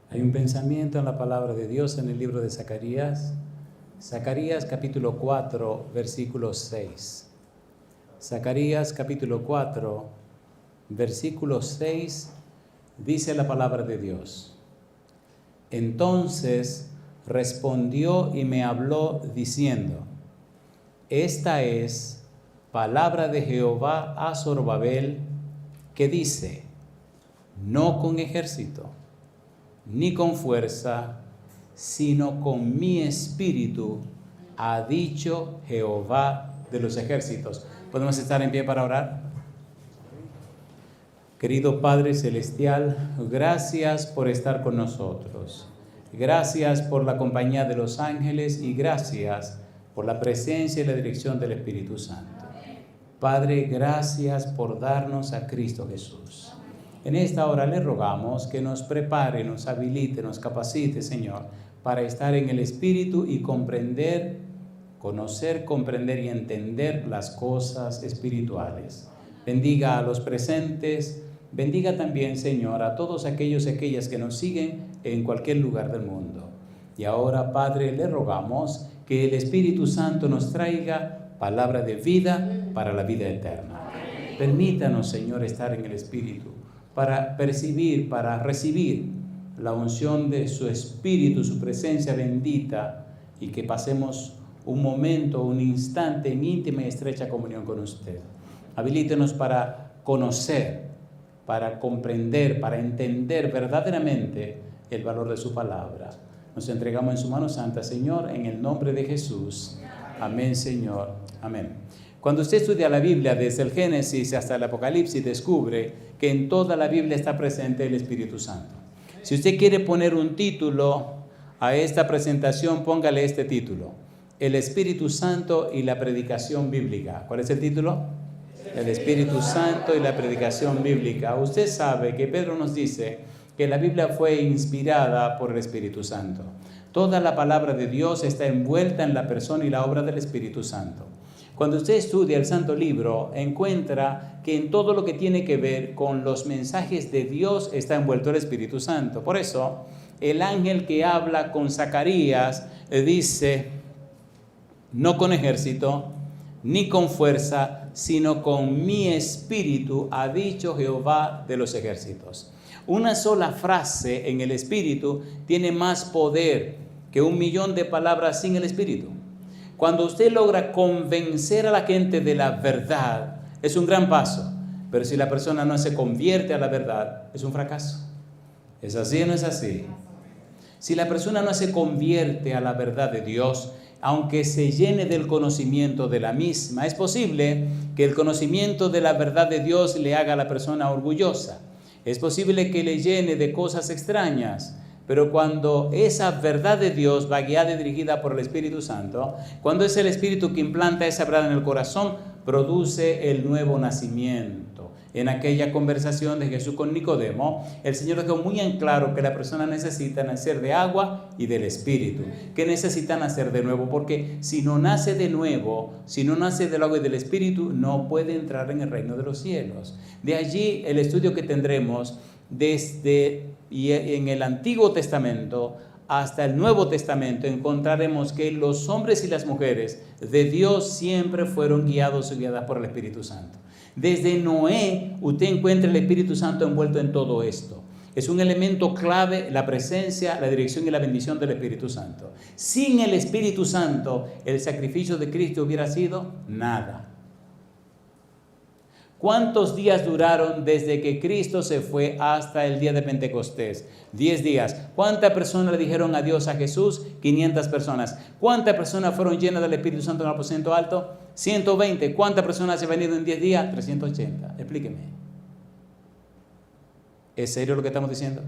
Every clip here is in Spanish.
Hay un pensamiento en la palabra de Dios en el libro de Zacarías. Zacarías capítulo 4, versículo 6. Zacarías capítulo 4, versículo 6, dice la palabra de Dios. Entonces respondió y me habló diciendo: esta es palabra de Jehová a Zorobabel, que dice: no con ejército, ni con fuerza, sino con mi espíritu, ha dicho Jehová de los ejércitos. ¿Podemos estar en pie para orar? Querido Padre Celestial, gracias por estar con nosotros. Gracias por la compañía de los ángeles y gracias por la presencia y la dirección del Espíritu Santo. Padre, gracias por darnos a Cristo Jesús. En esta hora le rogamos que nos prepare, nos habilite, nos capacite, Señor, para estar en el Espíritu y comprender, conocer, comprender y entender las cosas espirituales. Bendiga a los presentes, bendiga también, Señor, a todos aquellos y aquellas que nos siguen en cualquier lugar del mundo. Y ahora, Padre, le rogamos que el Espíritu Santo nos traiga palabra de vida para la vida eterna. Permítanos, Señor, estar en el Espíritu para percibir, para recibir la unción de su Espíritu, su presencia bendita, y que pasemos un momento, un instante en íntima y estrecha comunión con usted. Habilítenos para conocer, para comprender, para entender verdaderamente el valor de su palabra. Nos entregamos en su mano santa, Señor, en el nombre de Jesús. Amén, Señor. Amén. Cuando usted estudia la Biblia desde el Génesis hasta el Apocalipsis, descubre que en toda la Biblia está presente el Espíritu Santo. Si usted quiere poner un título a esta presentación, póngale este título: El Espíritu Santo y la predicación bíblica. ¿Cuál es el título? El Espíritu Santo y la predicación bíblica. Usted sabe que Pedro nos dice que la Biblia fue inspirada por el Espíritu Santo. Toda la palabra de Dios está envuelta en la persona y la obra del Espíritu Santo. Cuando usted estudia el Santo Libro, encuentra que en todo lo que tiene que ver con los mensajes de Dios está envuelto el Espíritu Santo. Por eso, el ángel que habla con Zacarías dice: no con ejército, ni con fuerza, sino con mi espíritu, ha dicho Jehová de los ejércitos. Una sola frase en el Espíritu tiene más poder que 1.000.000 de palabras sin el Espíritu. Cuando usted logra convencer a la gente de la verdad, es un gran paso. Pero si la persona no se convierte a la verdad, es un fracaso. ¿Es así o no es así? Si la persona no se convierte a la verdad de Dios, aunque se llene del conocimiento de la misma, es posible que el conocimiento de la verdad de Dios le haga a la persona orgullosa. Es posible que le llene de cosas extrañas, pero cuando esa verdad de Dios va guiada y dirigida por el Espíritu Santo, cuando es el Espíritu que implanta esa verdad en el corazón, produce el nuevo nacimiento. En aquella conversación de Jesús con Nicodemo, el Señor dejó muy en claro que la persona necesita nacer de agua y del Espíritu, que necesita nacer de nuevo, porque si no nace de nuevo, si no nace del agua y del Espíritu, no puede entrar en el reino de los cielos. De allí el estudio que tendremos desde y en el Antiguo Testamento hasta el Nuevo Testamento, encontraremos que los hombres y las mujeres de Dios siempre fueron guiados y guiadas por el Espíritu Santo. Desde Noé, usted encuentra el Espíritu Santo envuelto en todo esto. Es un elemento clave, la presencia, la dirección y la bendición del Espíritu Santo. Sin el Espíritu Santo, el sacrificio de Cristo hubiera sido nada. ¿Cuántos días duraron desde que Cristo se fue hasta el día de Pentecostés? 10 días. ¿Cuántas personas le dijeron adiós a Jesús? 500 personas. ¿Cuántas personas fueron llenas del Espíritu Santo en el aposento alto? 120. ¿Cuántas personas se han venido en 10 días? 380. Explíqueme. ¿Es serio lo que estamos diciendo?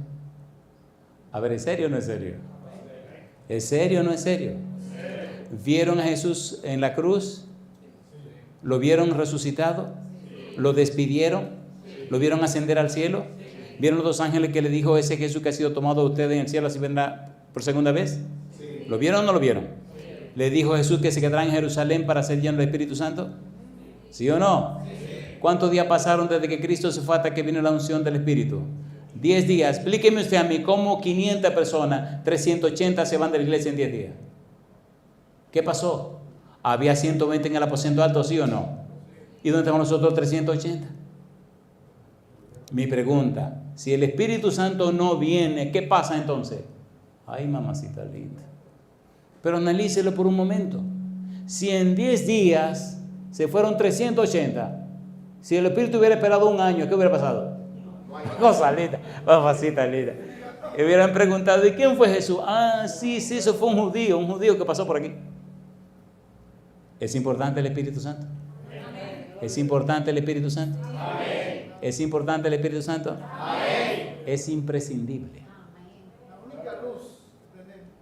A ver, ¿es serio o no es serio? ¿Es serio o no es serio? ¿Vieron a Jesús en la cruz? ¿Lo vieron resucitado? ¿Lo despidieron? ¿Lo vieron ascender al cielo? ¿Vieron los 2 ángeles que le dijo ese Jesús que ha sido tomado de ustedes en el cielo, así vendrá por segunda vez? Sí. ¿Lo vieron o no lo vieron? Sí. ¿Le dijo Jesús que se quedará en Jerusalén para ser lleno del Espíritu Santo? ¿Sí o no? Sí. ¿Cuántos días pasaron desde que Cristo se fue hasta que vino la unción del Espíritu? 10 días. Explíqueme usted a mí cómo 500 personas, 380 se van de la iglesia en 10 días. ¿Qué pasó? ¿Había 120 en el aposento alto, sí o no? ¿Y dónde estamos nosotros 380? Mi pregunta, si el Espíritu Santo no viene, ¿qué pasa entonces? Ay, mamacita linda. Pero analícelo por un momento. Si en 10 días se fueron 380, si el Espíritu hubiera esperado un año, ¿qué hubiera pasado? Cosa linda, mamacita linda. Y hubieran preguntado, ¿y quién fue Jesús? Ah, sí, eso fue un judío que pasó por aquí. ¿Es importante el Espíritu Santo? ¿Es importante el Espíritu Santo? ¿Es importante el Espíritu Santo? Es imprescindible.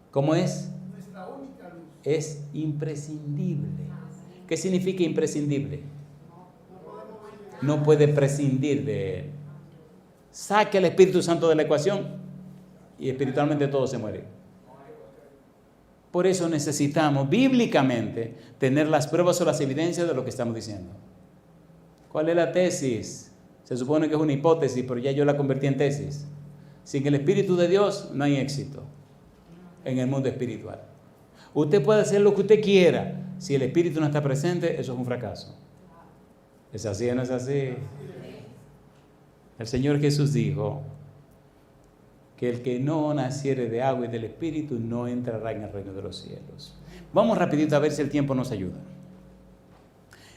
¿Cómo es? Es imprescindible. ¿Qué significa imprescindible? No puede prescindir de él. Saque al Espíritu Santo de la ecuación y espiritualmente todo se muere. Por eso necesitamos bíblicamente tener las pruebas o las evidencias de lo que estamos diciendo. ¿Cuál es la tesis? Se supone que es una hipótesis, pero ya yo la convertí en tesis. Sin el Espíritu de Dios no hay éxito en el mundo espiritual. Usted puede hacer lo que usted quiera. Si el Espíritu no está presente, eso es un fracaso. ¿Es así o no es así? El Señor Jesús dijo que el que no naciere de agua y del Espíritu no entrará en el reino de los cielos. Vamos rapidito a ver si el tiempo nos ayuda.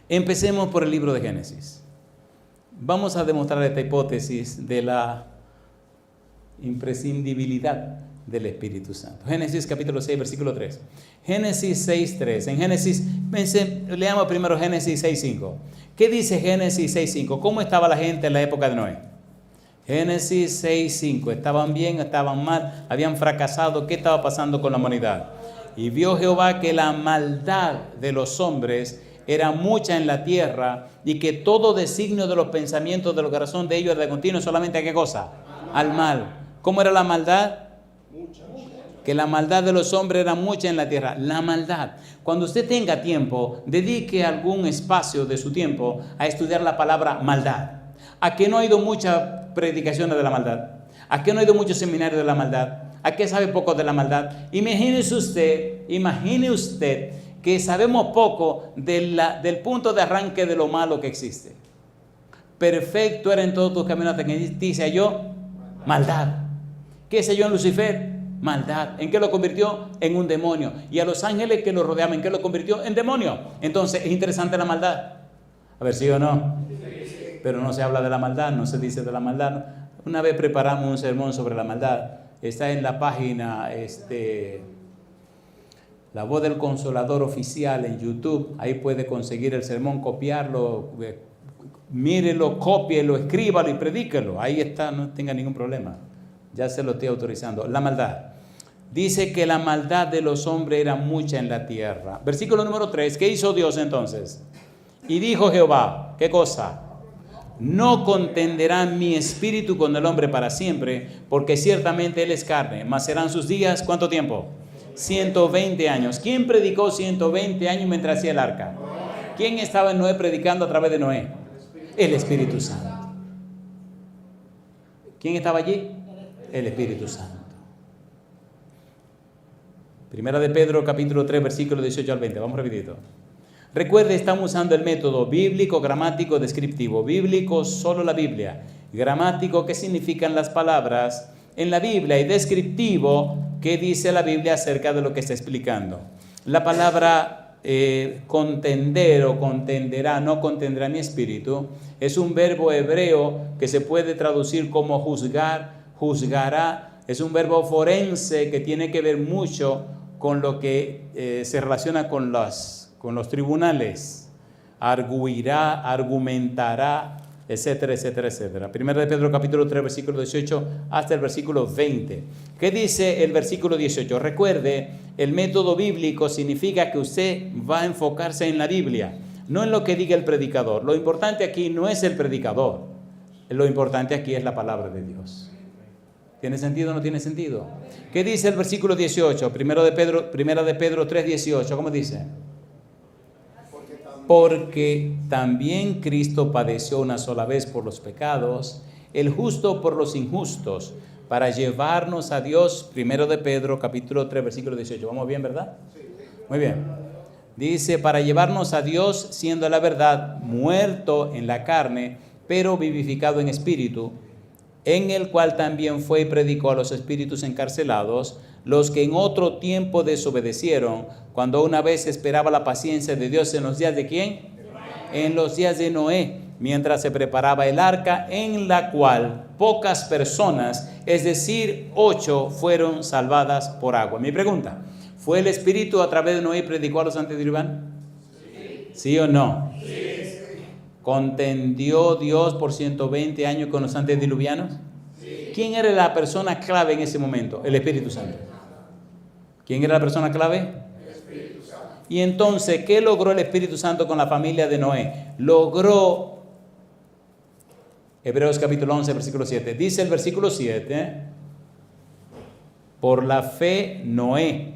Empecemos por el libro de Génesis. Vamos a demostrar esta hipótesis de la imprescindibilidad del Espíritu Santo. Génesis capítulo 6, versículo 3. Génesis 6, 3. En Génesis, leamos primero Génesis 6, 5. ¿Qué dice Génesis 6, 5? ¿Cómo estaba la gente en la época de Noé? Génesis 6, 5. ¿Estaban bien? ¿Estaban mal? ¿Habían fracasado? ¿Qué estaba pasando con la humanidad? Y vio Jehová que la maldad de los hombres era mucha en la tierra y que todo designio de los pensamientos de los corazones de ellos era de continuo solamente ¿a qué cosa? Al mal. ¿Cómo era la maldad? Que la maldad de los hombres era mucha en la tierra. La maldad. Cuando usted tenga tiempo, dedique algún espacio de su tiempo a estudiar la palabra maldad. ¿A qué no ha ido muchas predicaciones de la maldad? ¿A qué no ha ido muchos seminarios de la maldad? ¿A qué sabe poco de la maldad? Imagine usted que sabemos poco del punto de arranque de lo malo que existe. Perfecto era en todos tus caminos hasta que dice yo, maldad. ¿Qué se halló en Lucifer? Maldad. ¿En qué lo convirtió? En un demonio. Y a los ángeles que lo rodeaban, ¿en qué lo convirtió? En demonio. Entonces, ¿es interesante la maldad? A ver, ¿sí o no? Pero no se habla de la maldad, no se dice de la maldad. Una vez preparamos un sermón sobre la maldad. Está en la página, La Voz del Consolador Oficial en YouTube. Ahí puede conseguir el sermón, copiarlo, mírelo, cópielo, escríbalo y predíquelo. Ahí está, no tenga ningún problema. Ya se lo estoy autorizando. La maldad. Dice que la maldad de los hombres era mucha en la tierra. Versículo número 3. ¿Qué hizo Dios entonces? Y dijo Jehová, ¿qué cosa? No contenderá mi espíritu con el hombre para siempre, porque ciertamente él es carne. Mas serán sus días, ¿cuánto tiempo? 120 años. ¿Quién predicó 120 años mientras hacía el arca? ¿Quién estaba en Noé predicando a través de Noé? El Espíritu Santo. ¿Quién estaba allí? El Espíritu Santo. Primera de Pedro, capítulo 3, versículo 18 al 20. Vamos rapidito. Recuerde, estamos usando el método bíblico, gramático, descriptivo. Bíblico, solo la Biblia. Gramático, ¿qué significan las palabras en la Biblia? Y descriptivo, ¿qué dice la Biblia acerca de lo que está explicando? La palabra contender o contenderá, no contendrá mi espíritu, es un verbo hebreo que se puede traducir como juzgar, juzgará. Es un verbo forense que tiene que ver mucho con lo que se relaciona con los tribunales. Arguirá, argumentará, etcétera, etcétera, etcétera. Primera de Pedro capítulo 3, versículo 18 hasta el versículo 20. ¿Qué dice el versículo 18? Recuerde, el método bíblico significa que usted va a enfocarse en la Biblia, no en lo que diga el predicador. Lo importante aquí no es el predicador, lo importante aquí es la palabra de Dios. ¿Tiene sentido o no tiene sentido? ¿Qué dice el versículo 18? Primera de Pedro 3, 18. ¿Cómo dice? Porque también Cristo padeció una sola vez por los pecados, el justo por los injustos, para llevarnos a Dios. Primero de Pedro, capítulo 3, versículo 18. ¿Vamos bien, verdad? Muy bien. Dice, para llevarnos a Dios, siendo la verdad muerto en la carne, pero vivificado en espíritu, en el cual también fue y predicó a los espíritus encarcelados, los que en otro tiempo desobedecieron, cuando una vez esperaba la paciencia de Dios en los días de ¿quién? En los días de Noé, mientras se preparaba el arca, en la cual pocas personas, es decir, 8, fueron salvadas por agua. Mi pregunta, ¿fue el Espíritu a través de Noé y predicó a los antediluvianos? ¿Sí o no? Sí. ¿Contendió Dios por 120 años con los antediluvianos? Sí. ¿Quién era la persona clave en ese momento? El Espíritu Santo. ¿Quién era la persona clave? El Espíritu Santo. Y entonces, ¿qué logró el Espíritu Santo con la familia de Noé? Logró, Hebreos capítulo 11, versículo 7. Dice el versículo 7, por la fe Noé,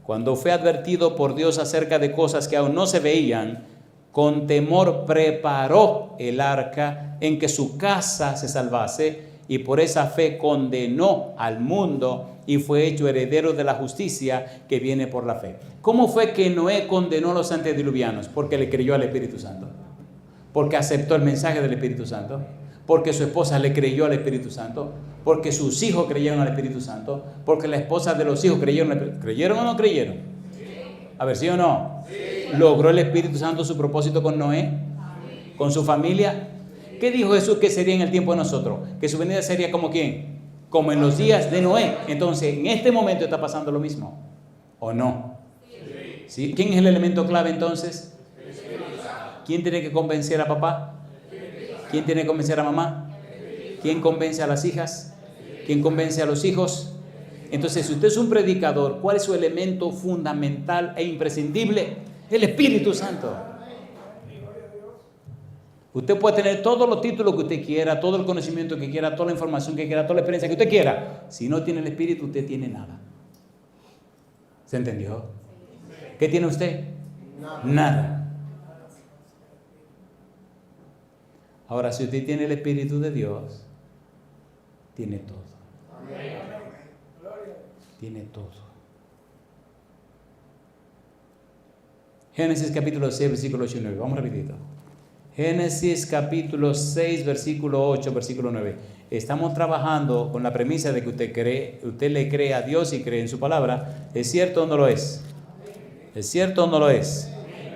cuando fue advertido por Dios acerca de cosas que aún no se veían, con temor preparó el arca en que su casa se salvase, y por esa fe condenó al mundo y fue hecho heredero de la justicia que viene por la fe. ¿Cómo fue que Noé condenó a los antediluvianos? Porque le creyó al Espíritu Santo, porque aceptó el mensaje del Espíritu Santo, porque su esposa le creyó al Espíritu Santo, porque sus hijos creyeron al Espíritu Santo, porque la esposa de los hijos creyeron al Espíritu Santo. ¿Creyeron o no creyeron? Sí. A ver, ¿sí o no? Sí. ¿Logró el Espíritu Santo su propósito con Noé? Sí. ¿Con su familia? ¿Qué dijo Jesús que sería en el tiempo de nosotros? Que su venida sería como ¿quién? Como en los días de Noé. Entonces, en este momento está pasando lo mismo, ¿o no? Sí. ¿Sí? ¿Quién es el elemento clave entonces? ¿Quién tiene que convencer a papá? ¿Quién tiene que convencer a mamá? ¿Quién convence a las hijas? ¿Quién convence a los hijos? Entonces, si usted es un predicador, ¿cuál es su elemento fundamental e imprescindible? El Espíritu Santo. Usted puede tener todos los títulos que usted quiera, todo el conocimiento que quiera, toda la información que quiera, toda la experiencia que usted quiera. Si no tiene el Espíritu, usted tiene nada. ¿Se entendió? ¿Qué tiene usted? Nada. Ahora, si usted tiene el Espíritu de Dios, tiene todo. Tiene todo. Génesis capítulo 6, versículo 8 y 9. Vamos rapidito. Génesis capítulo 6, versículo 8, versículo 9. Estamos trabajando con la premisa de que usted le cree a Dios y cree en su palabra. ¿Es cierto o no lo es? ¿Es cierto o no lo es?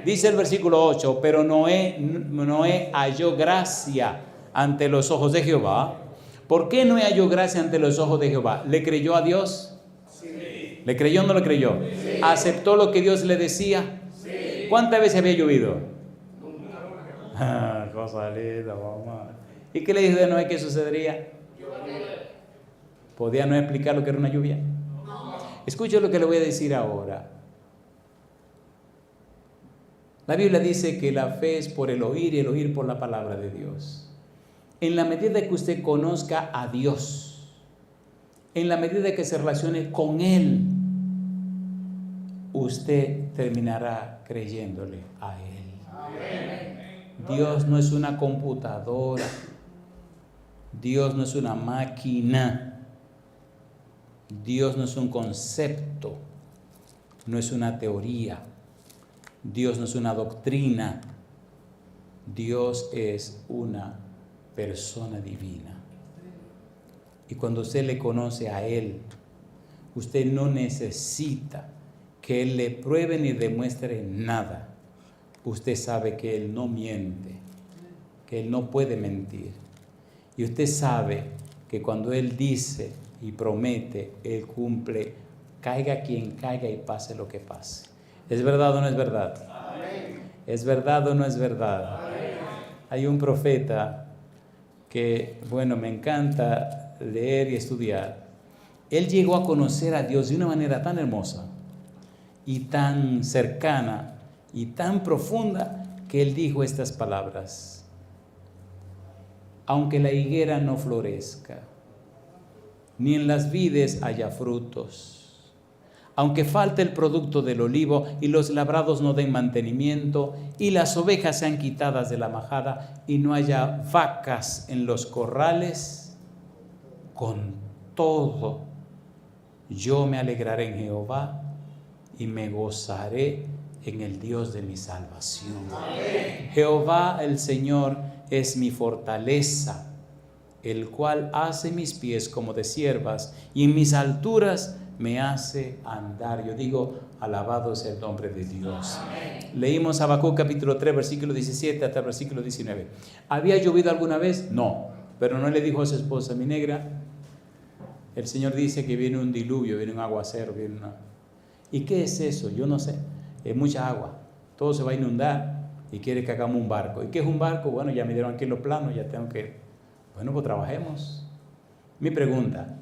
Dice el versículo 8, pero Noé halló gracia ante los ojos de Jehová. ¿Por qué Noé halló gracia ante los ojos de Jehová? ¿Le creyó a Dios? Sí. ¿Le creyó o no le creyó? Sí. ¿Aceptó lo que Dios le decía? Sí. ¿Cuántas veces había llovido? Cosa linda, mamá. ¿Y qué le dijo de Noé que sucedería? ¿Podía no explicar lo que era una lluvia? No. Escuche lo que le voy a decir ahora. La Biblia dice que la fe es por el oír y el oír por la palabra de Dios. En la medida que usted conozca a Dios, en la medida que se relacione con Él, usted terminará creyéndole a Él. Amén. Dios no es una computadora. Dios no es una máquina. Dios no es un concepto. No es una teoría. Dios no es una doctrina. Dios es una persona divina. Y cuando usted le conoce a Él, usted no necesita que Él le pruebe ni demuestre nada. Usted sabe que Él no miente, que Él no puede mentir. Y usted sabe que cuando Él dice y promete, Él cumple, caiga quien caiga y pase lo que pase. ¿Es verdad o no es verdad? Amén. ¿Es verdad o no es verdad? Amén. Hay un profeta que, bueno, me encanta leer y estudiar. Él llegó a conocer a Dios de una manera tan hermosa y tan cercana y tan profunda que él dijo estas palabras: aunque la higuera no florezca, ni en las vides haya frutos, aunque falte el producto del olivo y los labrados no den mantenimiento y las ovejas sean quitadas de la majada y no haya vacas en los corrales, con todo, yo me alegraré en Jehová y me gozaré en el Dios de mi salvación. Amén. Jehová el Señor es mi fortaleza, el cual hace mis pies como de ciervas y en mis alturas me hace andar. Yo digo, alabado sea el nombre de Dios. Amén. Leímos Habacuc capítulo 3, versículo 17 hasta el versículo 19. ¿Había llovido alguna vez? No, pero no le dijo a su esposa, mi negra, el Señor dice que viene un diluvio, viene un aguacero, viene una... ¿Y qué es eso? Yo no sé. Es mucha agua, todo se va a inundar y quiere que hagamos un barco. ¿Y qué es un barco? Bueno, ya me dieron aquí los planos, ya tengo que... Bueno, pues trabajemos. Mi pregunta,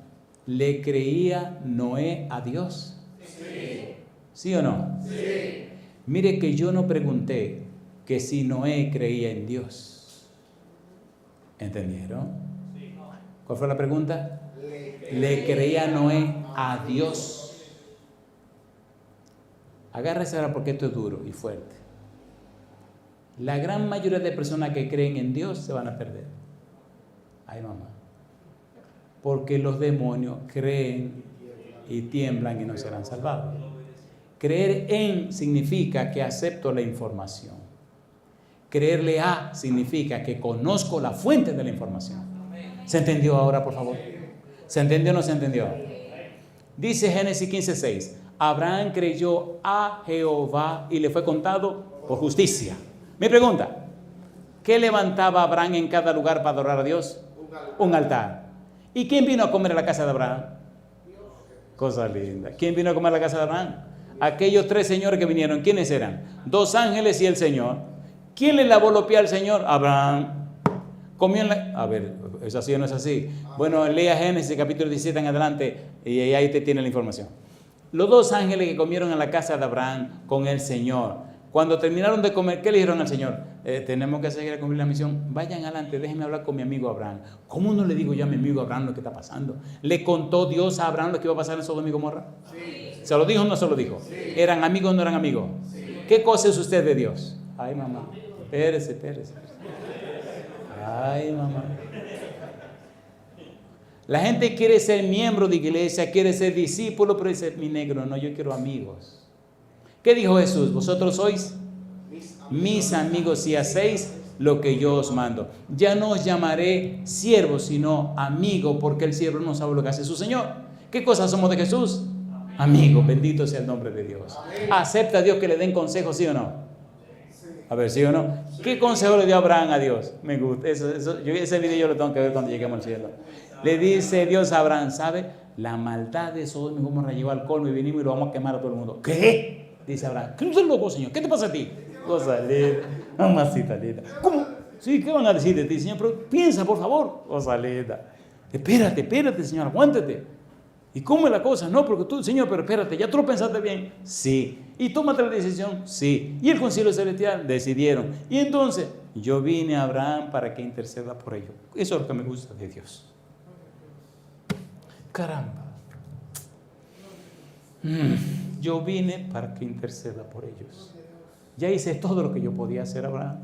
¿le creía Noé a Dios? Sí. ¿Sí o no? Sí. Mire que yo no pregunté que si Noé creía en Dios. ¿Entendieron? Sí. ¿Cuál fue la pregunta? ¿Le creía Noé a Dios? Agárrese ahora porque esto es duro y fuerte. La gran mayoría de personas que creen en Dios se van a perder. Ay, mamá. Porque los demonios creen y tiemblan y no serán salvados. Creer en significa que acepto la información. Creerle a significa que conozco la fuente de la información. ¿Se entendió ahora, por favor? ¿Se entendió o no se entendió? Dice Génesis 15:6. Abraham creyó a Jehová y le fue contado por justicia. Mi pregunta, ¿qué levantaba Abraham en cada lugar para adorar a Dios? Un altar. ¿Y quién vino a comer a la casa de Abraham? Cosa linda. ¿Quién vino a comer a la casa de Abraham? Aquellos 3 señores que vinieron. ¿Quiénes eran? 2 ángeles y el Señor. ¿Quién le lavó los pies al Señor? Abraham. Comió en la... A ver, ¿es así o no es así? Bueno, lea Génesis capítulo 17 en adelante y ahí te tiene la información. Los 2 ángeles que comieron en la casa de Abraham con el Señor, cuando terminaron de comer, ¿qué le dijeron al Señor? Tenemos que seguir a cumplir la misión. Vayan adelante, déjenme hablar con mi amigo Abraham. ¿Cómo no le digo yo a mi amigo Abraham lo que está pasando? ¿Le contó Dios a Abraham lo que iba a pasar en Sodoma y Gomorra? Sí. ¿Se lo dijo o no se lo dijo? Sí. ¿Eran amigos o no eran amigos? Sí. ¿Qué cosa es usted de Dios? Ay, mamá, espérese. Ay, mamá. La gente quiere ser miembro de iglesia, quiere ser discípulo, pero dice, mi negro, no, yo quiero amigos. ¿Qué dijo Jesús? Vosotros sois mis amigos si hacéis lo que yo os mando. Ya no os llamaré siervos, sino amigos, porque el siervo no sabe lo que hace su Señor. ¿Qué cosas somos de Jesús? Amigos, bendito sea el nombre de Dios. ¿Acepta a Dios que le den consejos, sí o no? A ver, ¿sí o no? ¿Qué consejo le dio Abraham a Dios? Me gusta. Ese video yo lo tengo que ver cuando lleguemos al cielo. Le dice Dios a Abraham, ¿sabe? La maldad de Sodoma y Gomorra llegó al colmo y vinimos y lo vamos a quemar a todo el mundo. ¿Qué? Dice Abraham. ¿Qué es loco, Señor? ¿Qué te pasa a ti? Cosa linda. Mamacita linda. ¿Cómo? Sí, ¿qué van a decir de ti, Señor? Pero piensa, por favor. Cosa linda. Espérate, Señor, aguántate. ¿Y cómo es la cosa? No, porque tú, Señor, pero espérate, ¿ya tú lo pensaste bien? Sí. ¿Y tómate la decisión? Sí. ¿Y el concilio celestial? Decidieron. Y entonces, yo vine a Abraham para que interceda por ellos. Eso es lo que me gusta de Dios. Caramba. Yo vine para que interceda por ellos. Ya hice todo lo que yo podía hacer, Abraham.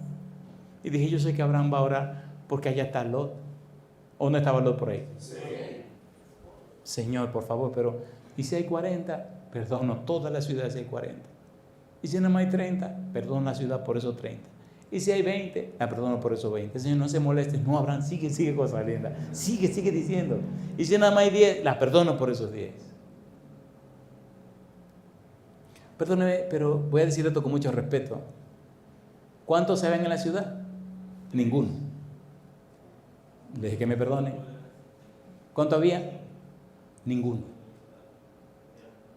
Y dije, yo sé que Abraham va a orar porque allá está Lot. ¿O no estaba Lot por ahí? Sí. Señor, por favor, pero ¿y si hay 40? Perdono toda la ciudad si hay 40. ¿Y si nada más hay 30? Perdono la ciudad por esos 30. ¿Y si hay 20? La perdono por esos 20. Señor, no se moleste. No, Abraham, sigue cosa linda. Sigue diciendo. ¿Y si nada más hay 10? La perdono por esos 10. Perdóneme, pero voy a decir esto con mucho respeto. ¿Cuántos se ven en la ciudad? Ninguno. Deje que me perdone. ¿Cuánto había? Ninguno.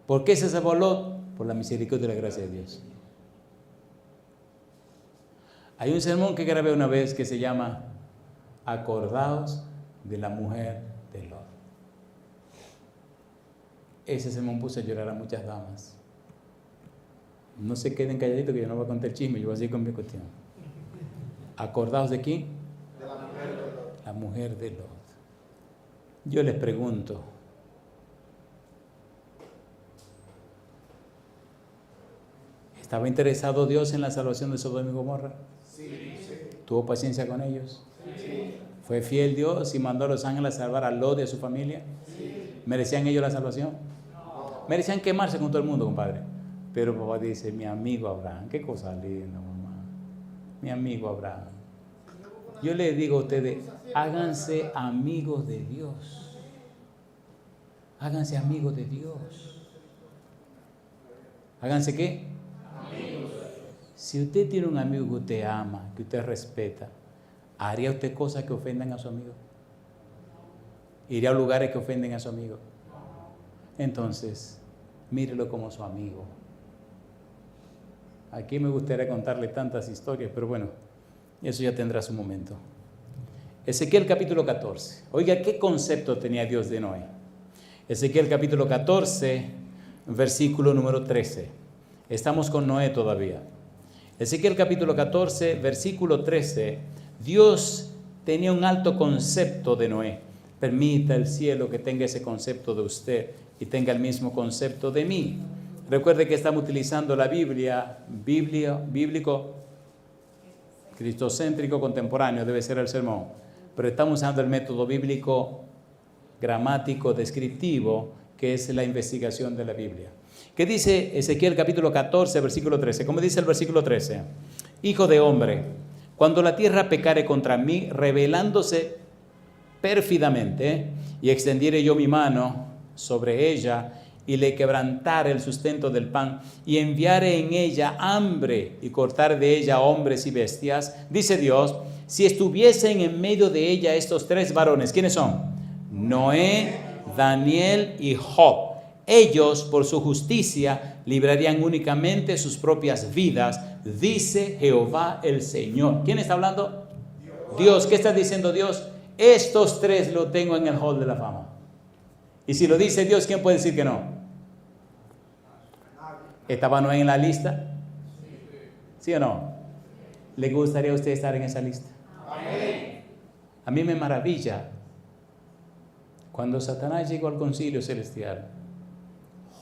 ¿Por qué se salvó Lot? Por la misericordia y la gracia de Dios. Hay un sermón que grabé una vez que se llama Acordaos de la mujer de Lot. Ese sermón puso a llorar a muchas damas. No se queden calladitos que yo no voy a contar el chisme, yo voy a seguir con mi cuestión. ¿Acordaos de quién? De la mujer de Lot. La mujer de Lot. Yo les pregunto, ¿estaba interesado Dios en la salvación de Sodoma y Gomorra? Sí. ¿Tuvo paciencia con ellos? Sí. ¿Fue fiel Dios y mandó a los ángeles a salvar a Lot y a su familia? Sí. ¿Merecían ellos la salvación? No. Merecían quemarse con todo el mundo, compadre. Pero papá dice, mi amigo Abraham, qué cosa linda, mamá. Mi amigo Abraham. Yo les digo a ustedes, háganse amigos de Dios. Háganse amigos de Dios. ¿Háganse qué? Amigos. Si usted tiene un amigo que usted ama, que usted respeta, ¿haría usted cosas que ofendan a su amigo? ¿Iría a lugares que ofenden a su amigo? Entonces, mírelo como su amigo. Aquí me gustaría contarle tantas historias, pero bueno, eso ya tendrá su momento. Ezequiel capítulo 14. Oiga, ¿qué concepto tenía Dios de Noé? Ezequiel capítulo 14, versículo número 13. Estamos con Noé todavía. Ezequiel capítulo 14, versículo 13. Dios tenía un alto concepto de Noé. Permita el cielo que tenga ese concepto de usted y tenga el mismo concepto de mí. Recuerde que estamos utilizando la Biblia bíblico, cristocéntrico contemporáneo, debe ser el sermón. Pero estamos usando el método bíblico gramático descriptivo, que es la investigación de la Biblia. ¿Qué dice Ezequiel capítulo 14, versículo 13? ¿Cómo dice el versículo 13? Hijo de hombre, cuando la tierra pecare contra mí, rebelándose pérfidamente, y extendiere yo mi mano sobre ella, y le quebrantare el sustento del pan, y enviare en ella hambre, y cortar de ella hombres y bestias, dice Dios, si estuviesen en medio de ella estos tres varones, ¿quiénes son? Noé, Daniel y Job. Ellos, por su justicia, librarían únicamente sus propias vidas, dice Jehová el Señor. ¿Quién está hablando? Dios. ¿Qué está diciendo Dios? Estos tres lo tengo en el hall de la fama. Y si lo dice Dios, ¿quién puede decir que no? ¿Estaba Noé en la lista? ¿Sí o no? ¿Le gustaría a usted estar en esa lista? A mí me maravilla cuando Satanás llegó al concilio celestial.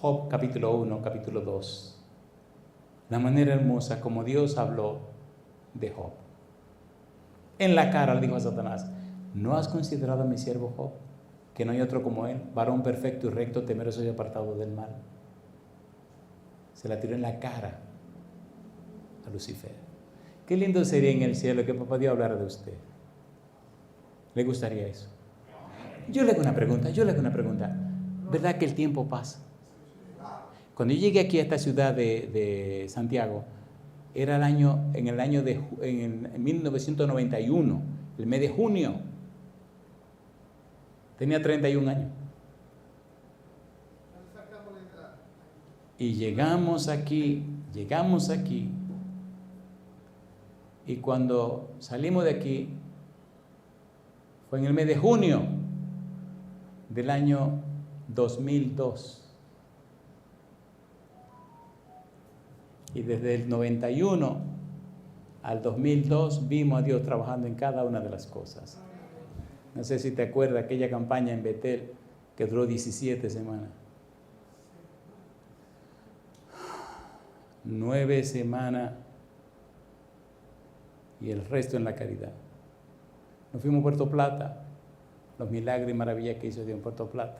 Job capítulo 1, capítulo 2. La manera hermosa como Dios habló de Job. En la cara le dijo a Satanás, ¿no has considerado a mi siervo Job? Que no hay otro como él, varón perfecto y recto, temeroso y apartado del mal. Se la tiró en la cara a Lucifer. Qué lindo sería en el cielo que papá Dios hablara de usted. ¿Le gustaría eso? Yo le hago una pregunta. ¿Verdad que el tiempo pasa? Cuando yo llegué aquí a esta ciudad de Santiago, era en 1991, el mes de junio. Tenía 31 años. Y llegamos aquí. Y cuando salimos de aquí, fue en el mes de junio del año 2002. Y desde el 91 al 2002 vimos a Dios trabajando en cada una de las cosas. No sé si te acuerdas aquella campaña en Betel que duró 17 semanas. 9 semanas y el resto en la caridad. Nos fuimos a Puerto Plata, los milagros y maravillas que hizo Dios en Puerto Plata.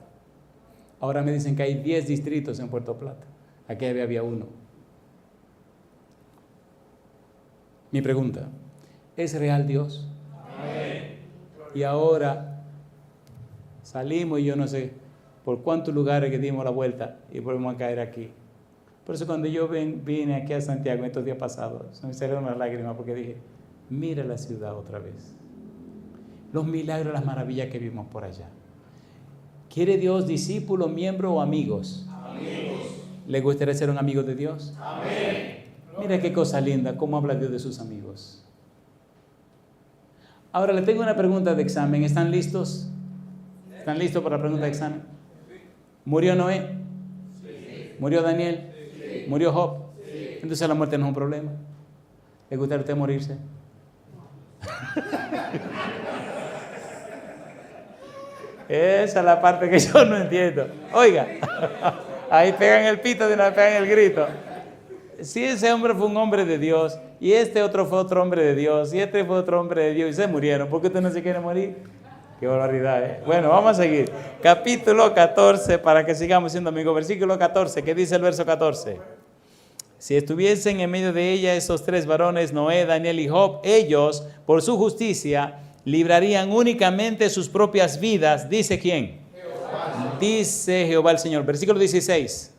Ahora me dicen que hay 10 distritos en Puerto Plata. Aquí había uno. Mi pregunta, ¿es real Dios? Amén. Y ahora salimos y yo no sé por cuántos lugares que dimos la vuelta y volvemos a caer aquí. Por eso cuando yo vine aquí a Santiago estos días pasados, se me salieron las lágrimas porque dije, mira la ciudad otra vez. Los milagros, las maravillas que vimos por allá. ¿Quiere Dios discípulos, miembros o amigos? Amigos. ¿Le gustaría ser un amigo de Dios? Amén. Mira qué cosa linda, cómo habla Dios de sus amigos. Ahora le tengo una pregunta de examen. ¿Están listos? ¿Están listos para la pregunta de examen? ¿Murió Noé? Sí. ¿Murió Daniel? Sí. ¿Murió Job? Sí. Entonces la muerte no es un problema. ¿Le gustaría a usted morirse? Esa es la parte que yo no entiendo. Oiga, ahí pegan el pito de una vez, pegan el grito. Si ese hombre fue un hombre de Dios, Y este otro fue otro hombre de Dios, y este fue otro hombre de Dios, y se murieron. ¿Por qué usted no se quiere morir? Qué barbaridad, ¿eh? Bueno, vamos a seguir. Capítulo 14, para que sigamos siendo amigos. Versículo 14, ¿qué dice el verso 14? Si estuviesen en medio de ella esos tres varones, Noé, Daniel y Job, ellos, por su justicia, librarían únicamente sus propias vidas. ¿Dice quién? Jehová. Dice Jehová el Señor. Versículo 16.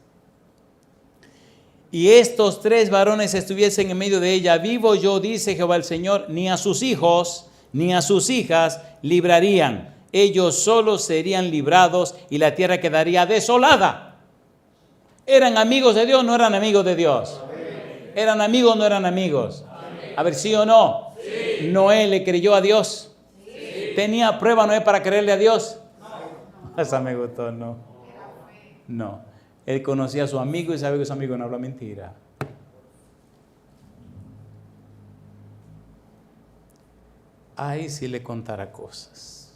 Y estos tres varones estuviesen en medio de ella, vivo yo, dice Jehová el Señor, ni a sus hijos, ni a sus hijas librarían. Ellos solos serían librados y la tierra quedaría desolada. ¿Eran amigos de Dios o no eran amigos de Dios? Amén. ¿Eran amigos o no eran amigos? Amén. A ver, ¿sí o no? Sí. ¿Noé le creyó a Dios? Sí. ¿Tenía prueba Noé para creerle a Dios? No. Esa me gustó, no. No. Él conocía a su amigo y sabía que su amigo no habla mentira. Ahí sí le contara cosas.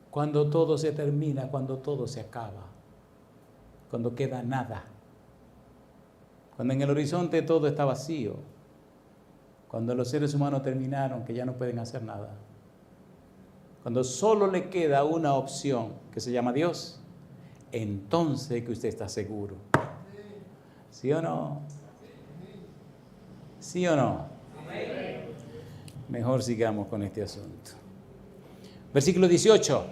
Cuando todo se termina, cuando todo se acaba. Cuando queda nada, cuando en el horizonte todo está vacío, cuando los seres humanos terminaron, que ya no pueden hacer nada, cuando solo le queda una opción que se llama Dios, entonces que usted está seguro. ¿Sí o no? ¿Sí o no? Mejor sigamos con este asunto. Versículo 18.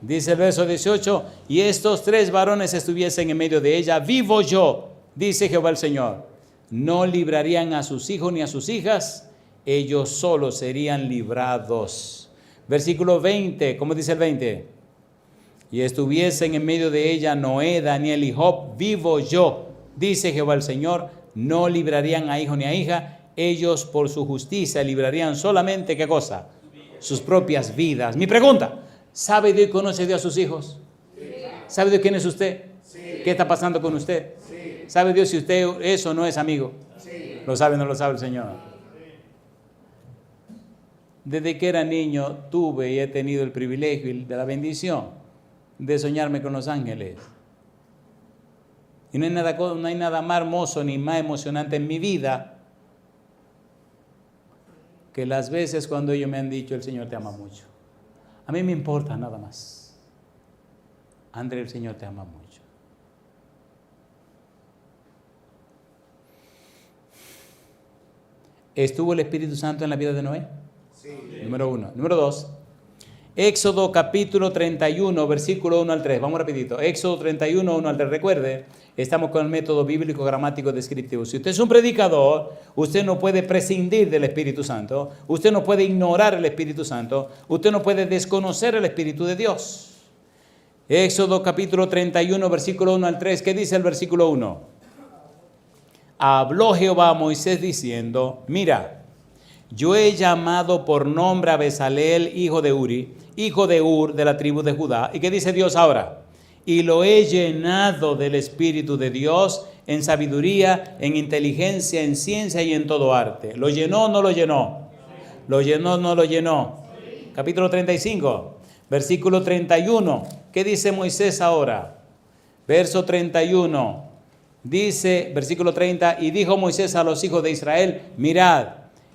Dice el verso 18, y estos tres varones estuviesen en medio de ella, vivo yo, dice Jehová el Señor, no librarían a sus hijos ni a sus hijas, ellos solos serían librados. Versículo 20, ¿cómo dice el 20? Y estuviesen en medio de ella Noé, Daniel y Job, vivo yo, dice Jehová el Señor, no librarían a hijo ni a hija, ellos por su justicia librarían solamente, ¿qué cosa? Sus propias vidas. Mi pregunta, ¿sabe Dios y conoce Dios a sus hijos? Sí. ¿Sabe Dios quién es usted? Sí. ¿Qué está pasando con usted? Sí. ¿Sabe Dios si usted es o no es amigo? Sí. ¿Lo sabe o no lo sabe el Señor? Desde que era niño tuve y he tenido el privilegio y de la bendición de soñarme con los ángeles. Y no hay nada más hermoso ni más emocionante en mi vida que las veces cuando ellos me han dicho, el Señor te ama mucho. A mí me importa nada más. André, el Señor te ama mucho. ¿Estuvo el Espíritu Santo en la vida de Noé? Sí. Número 1. Número 2. Éxodo capítulo 31, versículo 1 al 3. Vamos rapidito. Éxodo 31, 1 al 3. Recuerde, estamos con el método bíblico, gramático, descriptivo. Si usted es un predicador, usted no puede prescindir del Espíritu Santo. Usted no puede ignorar el Espíritu Santo. Usted no puede desconocer el Espíritu de Dios. Éxodo capítulo 31, versículo 1 al 3. ¿Qué dice el versículo 1? Habló Jehová a Moisés diciendo, mira, yo he llamado por nombre a Bezaleel, hijo de Uri, hijo de Ur, de la tribu de Judá. ¿Y qué dice Dios ahora? Y lo he llenado del Espíritu de Dios en sabiduría, en inteligencia, en ciencia y en todo arte. ¿Lo llenó o no lo llenó? ¿Lo llenó o no lo llenó? Capítulo 35, versículo 31. ¿Qué dice Moisés ahora? Verso 31. Dice, versículo 30, y dijo Moisés a los hijos de Israel, mirad,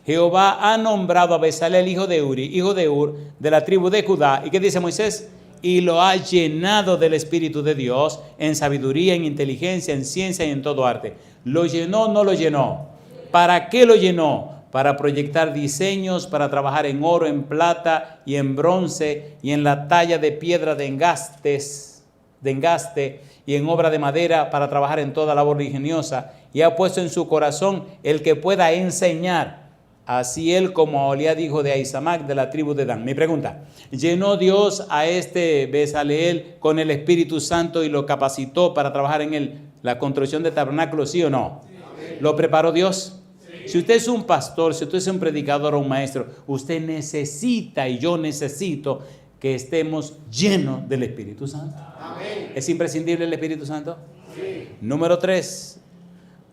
Jehová ha nombrado a Bezaleel, hijo de Uri, hijo de Ur, de la tribu de Judá. ¿Y qué dice Moisés? Y lo ha llenado del Espíritu de Dios en sabiduría, en inteligencia, en ciencia y en todo arte. ¿Lo llenó o no lo llenó? ¿Para qué lo llenó? Para proyectar diseños, para trabajar en oro, en plata y en bronce y en la talla de piedra de engaste y en obra de madera, para trabajar en toda labor ingeniosa. Y ha puesto en su corazón el que pueda enseñar. Así él como a Oliad, hijo de Ahisamac, de la tribu de Dan. Mi pregunta, ¿llenó Dios a este Bezaleel con el Espíritu Santo y lo capacitó para trabajar en la construcción de tabernáculos, sí o no? Sí. ¿Lo preparó Dios? Sí. Si usted es un pastor, si usted es un predicador o un maestro, usted necesita y yo necesito que estemos llenos del Espíritu Santo. Amén. ¿Es imprescindible el Espíritu Santo? Sí. Número 3.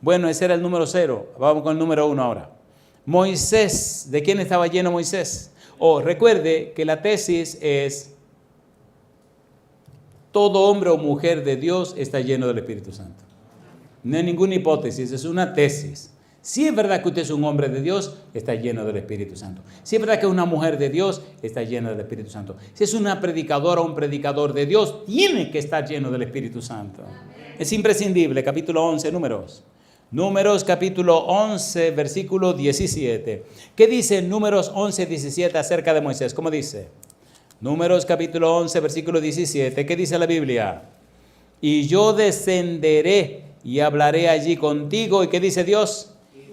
Bueno, ese era el número 0. Vamos con el número 1 ahora. Moisés, ¿de quién estaba lleno Moisés? Recuerde que la tesis es: todo hombre o mujer de Dios está lleno del Espíritu Santo. No es ninguna hipótesis, es una tesis. Si es verdad que usted es un hombre de Dios, está lleno del Espíritu Santo. Si es verdad que es una mujer de Dios, está llena del Espíritu Santo. Si es una predicadora o un predicador de Dios, tiene que estar lleno del Espíritu Santo. Es imprescindible. Capítulo 11, Números. Números, capítulo 11, versículo 17. ¿Qué dice Números 11, 17 acerca de Moisés? ¿Cómo dice? Números, capítulo 11, versículo 17. ¿Qué dice la Biblia? Y yo descenderé y hablaré allí contigo. ¿Y qué dice Dios?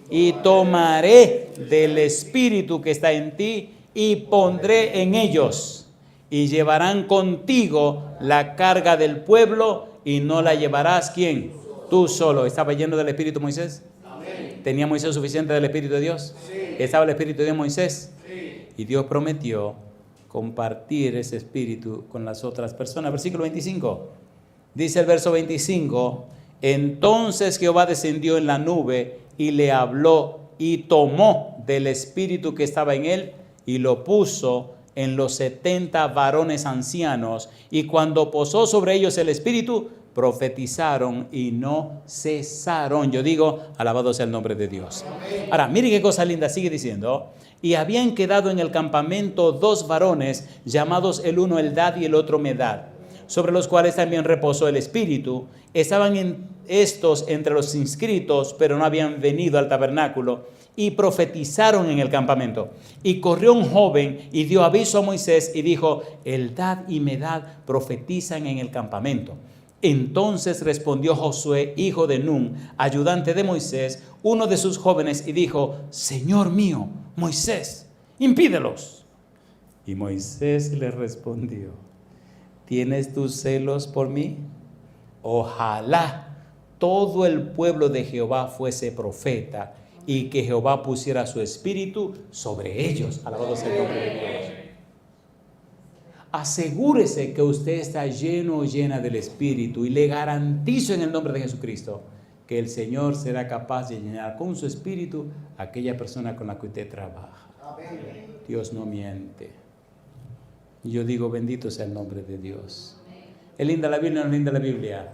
Y tomaré del espíritu que está en ti y pondré en ellos. Y llevarán contigo la carga del pueblo y no la llevarás, ¿quién? Tú solo. ¿Estaba lleno del espíritu Moisés? Amén. ¿Tenía Moisés suficiente del espíritu de Dios? Sí. ¿Estaba el espíritu de Dios Moisés? Sí. Y Dios prometió compartir ese espíritu con las otras personas. Versículo 25. Dice el verso 25. Entonces Jehová descendió en la nube y le habló y tomó del espíritu que estaba en él y lo puso en los 70 varones ancianos. Y cuando posó sobre ellos el espíritu, profetizaron y no cesaron. Yo digo, alabado sea el nombre de Dios. Ahora, mire qué cosa linda, sigue diciendo. Y habían quedado en el campamento 2 varones, llamados el uno Eldad y el otro Medad, sobre los cuales también reposó el espíritu. Estaban estos entre los inscritos, pero no habían venido al tabernáculo, y profetizaron en el campamento. Y corrió un joven y dio aviso a Moisés y dijo, Eldad y Medad profetizan en el campamento. Entonces respondió Josué, hijo de Nun, ayudante de Moisés, uno de sus jóvenes, y dijo, Señor mío, Moisés, impídelos. Y Moisés le respondió, ¿tienes tus celos por mí? Ojalá todo el pueblo de Jehová fuese profeta y que Jehová pusiera su espíritu sobre ellos. Alabado sea el nombre de Dios. Asegúrese que usted está lleno o llena del espíritu y le garantizo en el nombre de Jesucristo que el Señor será capaz de llenar con su espíritu a aquella persona con la que usted trabaja. Dios no miente. Y yo digo, bendito sea el nombre de Dios. ¿Es linda la Biblia o no es linda la Biblia?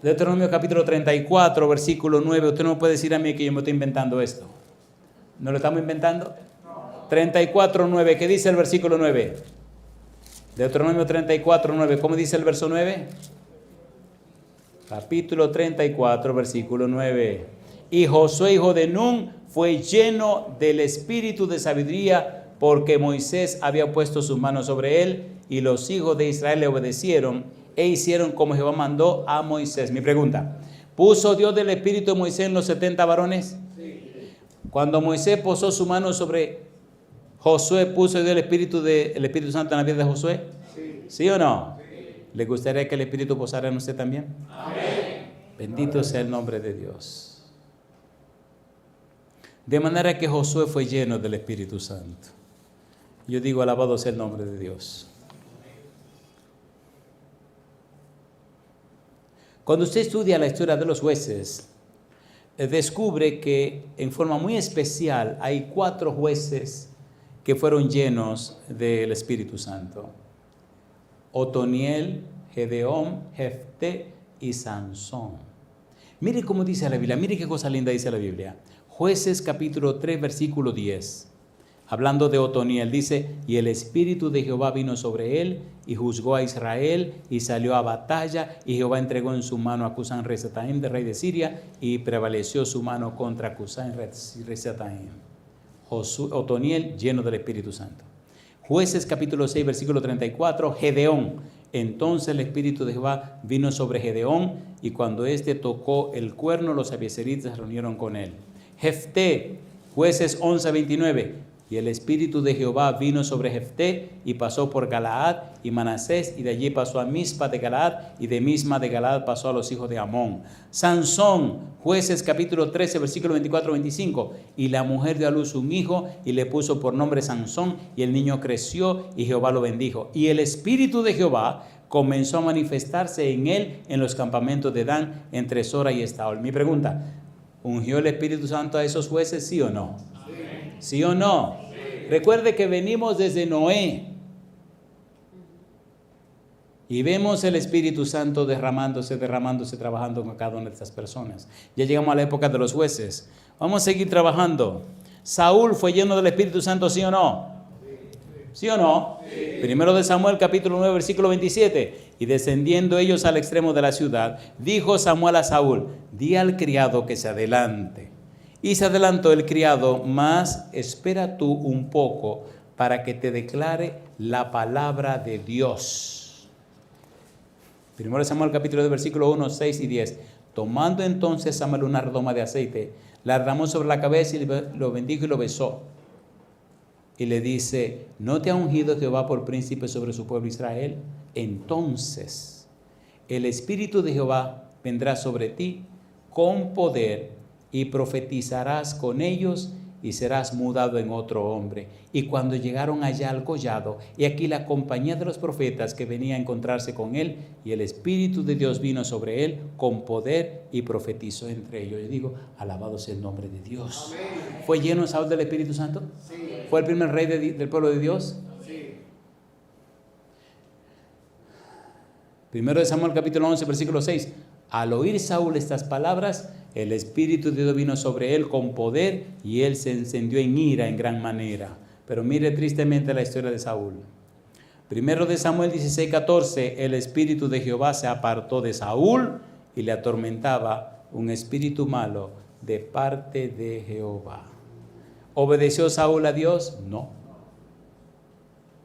Deuteronomio capítulo 34, versículo 9. Usted no me puede decir a mí que yo me estoy inventando esto. ¿No lo estamos inventando? 34, 9. ¿Qué dice el versículo 9? Deuteronomio 34, 9. ¿Cómo dice el verso 9? Capítulo 34, versículo 9. Y Josué, hijo de Nun, fue lleno del espíritu de sabiduría, porque Moisés había puesto sus manos sobre él, y los hijos de Israel le obedecieron e hicieron como Jehová mandó a Moisés. Mi pregunta, ¿puso Dios del espíritu de Moisés en los 70 varones? Sí. Cuando Moisés posó su mano sobre Josué, ¿puso Dios el Espíritu Santo en la vida de Josué? Sí. ¿Sí o no? Sí. ¿Le gustaría que el Espíritu posara en usted también? Amén. Bendito sea el nombre de Dios. De manera que Josué fue lleno del Espíritu Santo. Yo digo, alabado sea el nombre de Dios. Cuando usted estudia la historia de los jueces, descubre que en forma muy especial hay 4 jueces que fueron llenos del Espíritu Santo. Otoniel, Gedeón, Jefté y Sansón. Mire cómo dice la Biblia, mire qué cosa linda dice la Biblia. Jueces capítulo 3, versículo 10. Hablando de Otoniel, dice, y el Espíritu de Jehová vino sobre él, y juzgó a Israel, y salió a batalla, y Jehová entregó en su mano a Cusán-Risataim, rey de Siria, y prevaleció su mano contra Cusán-Risataim. Otoniel, lleno del Espíritu Santo. Jueces capítulo 6, versículo 34, Gedeón. Entonces el Espíritu de Jehová vino sobre Gedeón, y cuando éste tocó el cuerno, los abiezeritas se reunieron con él. Jefté, Jueces 11, 29. Y el Espíritu de Jehová vino sobre Jefté y pasó por Galaad y Manasés, y de allí pasó a Mizpa de Galaad, y de Misma de Galaad pasó a los hijos de Amón. Sansón, Jueces capítulo 13, versículo 24-25. Y la mujer dio a luz un hijo y le puso por nombre Sansón, y el niño creció y Jehová lo bendijo. Y el Espíritu de Jehová comenzó a manifestarse en él en los campamentos de Dan, entre Sora y Estaol. Mi pregunta, ¿ungió el Espíritu Santo a esos jueces, sí o no? ¿Sí o no? Sí. Recuerde que venimos desde Noé. Y vemos el Espíritu Santo derramándose, trabajando con cada una de estas personas. Ya llegamos a la época de los jueces. Vamos a seguir trabajando. ¿Saúl fue lleno del Espíritu Santo, sí o no? ¿Sí o no? Sí. Primero de Samuel, capítulo 9, versículo 27. Y descendiendo ellos al extremo de la ciudad, dijo Samuel a Saúl, di al criado que se adelante. Y se adelantó el criado, mas espera tú un poco para que te declare la palabra de Dios. Primero de Samuel, capítulo 2, versículo 1, 6 y 10. Tomando entonces Samuel una redoma de aceite, la derramó sobre la cabeza y lo bendijo y lo besó. Y le dice, ¿no te ha ungido Jehová por príncipe sobre su pueblo Israel? Entonces el Espíritu de Jehová vendrá sobre ti con poder y profetizarás con ellos y serás mudado en otro hombre. Y cuando llegaron allá al collado, y aquí la compañía de los profetas que venía a encontrarse con él, y el Espíritu de Dios vino sobre él con poder y profetizó entre ellos. Yo digo, alabado sea el nombre de Dios. Amén. ¿Fue lleno Saúl del Espíritu Santo? Sí. ¿Fue el primer rey del pueblo de Dios? Sí. Primero de Samuel capítulo 11 versículo 6. Al oír Saúl estas palabras, el Espíritu de Dios vino sobre él con poder y él se encendió en ira en gran manera. Pero mire tristemente la historia de Saúl. Primero de Samuel 16:14, el Espíritu de Jehová se apartó de Saúl y le atormentaba un espíritu malo de parte de Jehová. ¿Obedeció Saúl a Dios? No.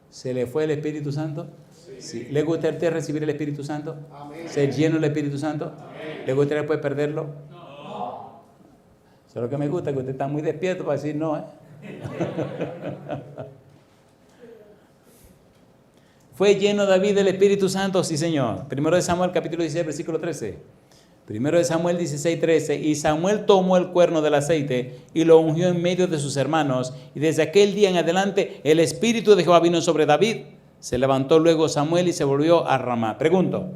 ¿Se le fue el Espíritu Santo? Sí. ¿Le gustaría a usted recibir el Espíritu Santo? Amén. ¿Ser lleno del Espíritu Santo? Amén. ¿Le gustaría después perderlo? No. Eso es lo que me gusta, que usted está muy despierto para decir no, ¿eh? ¿Fue lleno David del Espíritu Santo? Sí, Señor. Primero de Samuel, capítulo 16, versículo 13. Primero de Samuel 16, 13. Y Samuel tomó el cuerno del aceite y lo ungió en medio de sus hermanos. Y desde aquel día en adelante, el Espíritu de Jehová vino sobre David. Se levantó luego Samuel y se volvió a Ramá. Pregunto,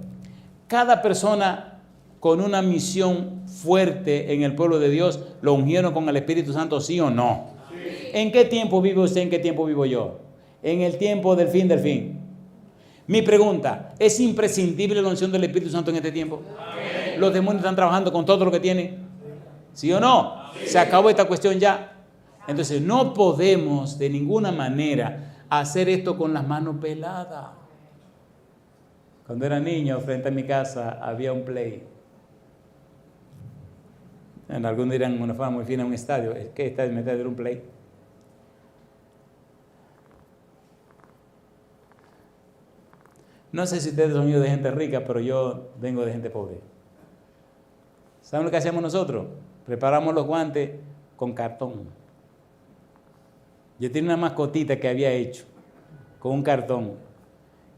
¿cada persona con una misión fuerte en el pueblo de Dios lo ungieron con el Espíritu Santo, sí o no? Sí. ¿En qué tiempo vive usted? ¿En qué tiempo vivo yo? En el tiempo del fin del fin. Mi pregunta, ¿es imprescindible la unción del Espíritu Santo en este tiempo? Amén. ¿Los demonios están trabajando con todo lo que tienen? ¿Sí o no? Sí. Se acabó esta cuestión ya. Entonces no podemos de ninguna manera hacer esto con las manos peladas. Cuando era niño, frente a mi casa, había un play. Algunos dirán, una forma muy fina, un estadio. ¿Qué estadio? ¿Me estadio era un play? No sé si ustedes son hijos de gente rica, pero yo vengo de gente pobre. ¿Saben lo que hacíamos nosotros? Preparamos los guantes con cartón. Yo tenía una mascotita que había hecho con un cartón,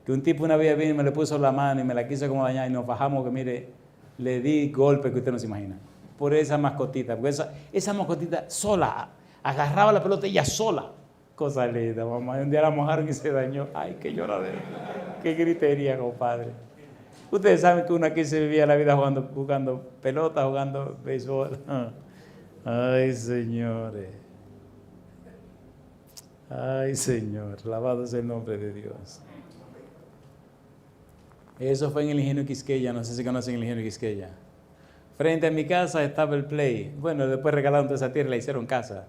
que un tipo una vez vino y me le puso la mano y me la quiso como dañar y nos bajamos que mire, le di golpe que usted no se imagina, por esa mascotita, porque esa mascotita sola, agarraba la pelota ella sola, cosa linda, mamá, un día la mojaron y se dañó, ay, qué lloradera, qué gritería, compadre. Ustedes saben que uno aquí se vivía la vida jugando pelota, jugando béisbol, ay, señores. Ay, Señor, alabado sea el nombre de Dios. Eso fue en el Ingenio Quisqueya, no sé si conocen el Ingenio Quisqueya. Frente a mi casa estaba el play. Bueno, después regalaron toda esa tierra y la hicieron casa.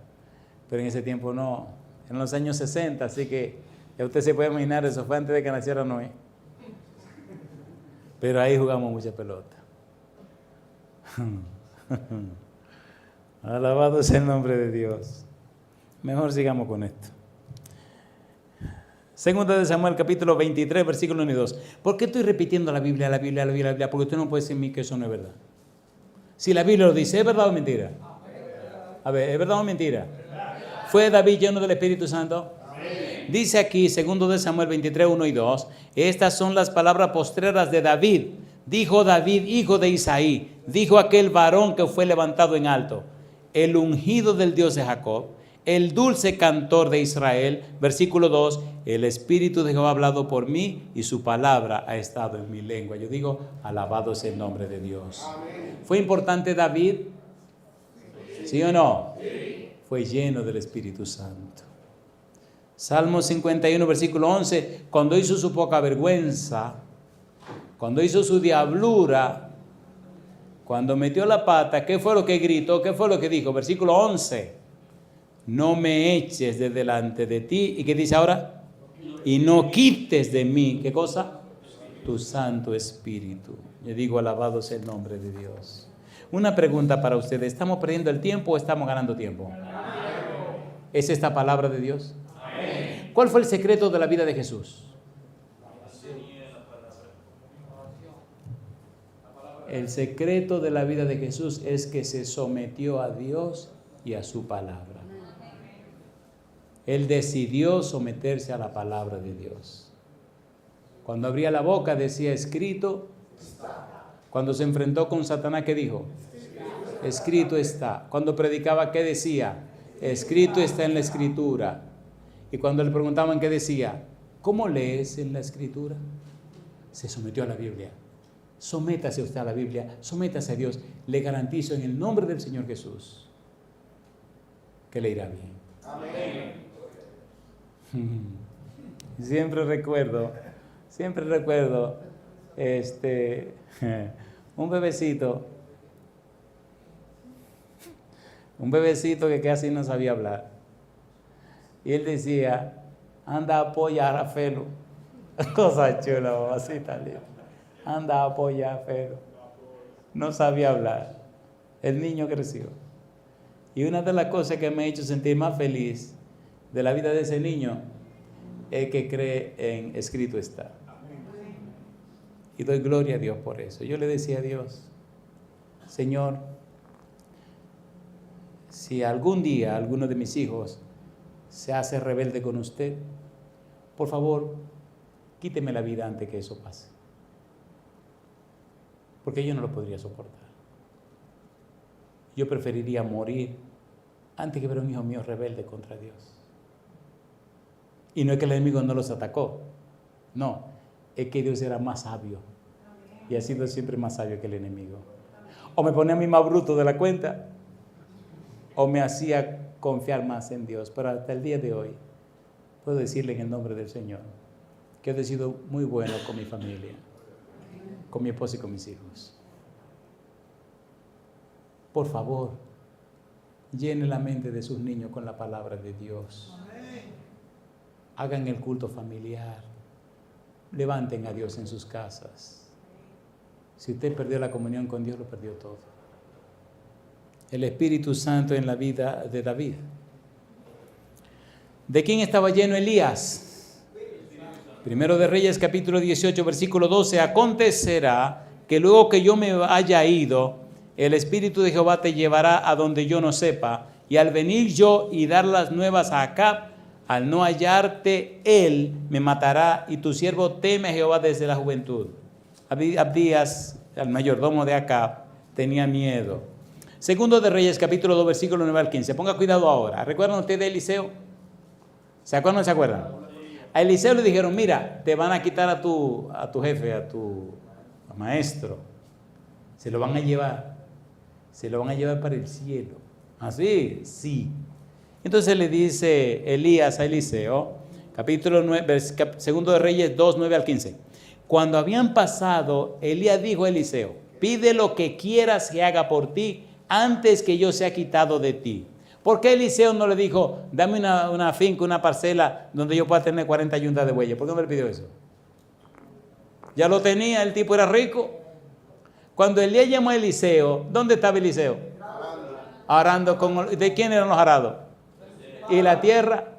Pero en ese tiempo no, en los años 60, así que ya usted se puede imaginar, eso fue antes de que naciera Noé. Pero ahí jugamos mucha pelota. Alabado sea el nombre de Dios. Mejor sigamos con esto. Segunda de Samuel, capítulo 23, versículo 1 y 2. ¿Por qué estoy repitiendo la Biblia? Porque usted no puede decir que eso no es verdad. Si la Biblia lo dice, ¿es verdad o mentira? A ver, ¿es verdad o mentira? ¿Fue David lleno del Espíritu Santo? Dice aquí, segundo de Samuel 23, 1 y 2, estas son las palabras postreras de David. Dijo David, hijo de Isaí, dijo aquel varón que fue levantado en alto, el ungido del Dios de Jacob, el dulce cantor de Israel. Versículo 2, el Espíritu de Jehová ha hablado por mí y su palabra ha estado en mi lengua. Yo digo, alabado sea el nombre de Dios. Amén. ¿Fue importante David? ¿Sí o no? Sí. Fue lleno del Espíritu Santo. Salmo 51, versículo 11, cuando hizo su poca vergüenza, Cuando hizo su diablura, cuando metió la pata, ¿qué fue lo que gritó? ¿Qué fue lo que dijo? Versículo 11. No me eches de delante de ti. ¿Y qué dice ahora? Y no quites de mí, ¿qué cosa? Tu Santo Espíritu. Yo digo, alabado sea el nombre de Dios. Una pregunta para ustedes. ¿Estamos perdiendo el tiempo o estamos ganando tiempo? ¿Es esta palabra de Dios? ¿Cuál fue el secreto de la vida de Jesús? El secreto de la vida de Jesús es que se sometió a Dios y a su palabra. Él decidió someterse a la palabra de Dios. Cuando abría la boca decía escrito. Cuando se enfrentó con Satanás, ¿qué dijo? Escrito está. Cuando predicaba, ¿qué decía? Escrito está en la Escritura. Y cuando le preguntaban, ¿qué decía? ¿Cómo lees en la Escritura? Se sometió a la Biblia. Sométase usted a la Biblia, sométase a Dios. Le garantizo en el nombre del Señor Jesús que le irá bien. Amén. Siempre recuerdo un bebecito que casi no sabía hablar. Y él decía, anda a apoyar a Felo. Cosa chula, mamacita linda. Anda a apoyar a Felo. No sabía hablar. El niño creció. Y una de las cosas que me ha hecho sentir más feliz de la vida de ese niño es que cree en escrito está. Y doy gloria a Dios por eso. Yo le decía a Dios, Señor, si algún día alguno de mis hijos se hace rebelde con usted, por favor, quíteme la vida antes que eso pase. Porque yo no lo podría soportar. Yo preferiría morir antes que ver a un hijo mío rebelde contra Dios. Y no es que el enemigo no los atacó, no, es que Dios era más sabio y ha sido siempre más sabio que el enemigo. O me ponía a mí más bruto de la cuenta, o me hacía confiar más en Dios. Pero hasta el día de hoy puedo decirle en el nombre del Señor que he sido muy bueno con mi familia, con mi esposa y con mis hijos. Por favor, llene la mente de sus niños con la palabra de Dios. Hagan el culto familiar. Levanten a Dios en sus casas. Si usted perdió la comunión con Dios, lo perdió todo. El Espíritu Santo en la vida de David. ¿De quién estaba lleno Elías? Primero de Reyes, capítulo 18, versículo 12. Acontecerá que luego que yo me haya ido, el Espíritu de Jehová te llevará a donde yo no sepa, y al venir yo y dar las nuevas a Acab, al no hallarte él, me matará, y tu siervo teme a Jehová desde la juventud. Abdías, el mayordomo de Acab, tenía miedo. Segundo de Reyes, capítulo 2, versículo 9 al 15. Ponga cuidado ahora. ¿Recuerdan ustedes de Eliseo? ¿Se acuerdan o no se acuerdan? A Eliseo le dijeron, mira, te van a quitar a tu jefe, a tu maestro. Se lo van a llevar. Se lo van a llevar para el cielo. ¿Así? Sí. Entonces le dice Elías a Eliseo, capítulo 9, segundo de Reyes 2, 9 al 15. Cuando habían pasado, Elías dijo a Eliseo, pide lo que quieras que haga por ti antes que yo sea quitado de ti. ¿Por qué Eliseo no le dijo, dame una finca, una parcela donde yo pueda tener 40 yuntas de bueyes? ¿Por qué no le pidió eso? Ya lo tenía, el tipo era rico. Cuando Elías llamó a Eliseo, ¿dónde estaba Eliseo? Arando. ¿De quién eran los arados? Y la tierra.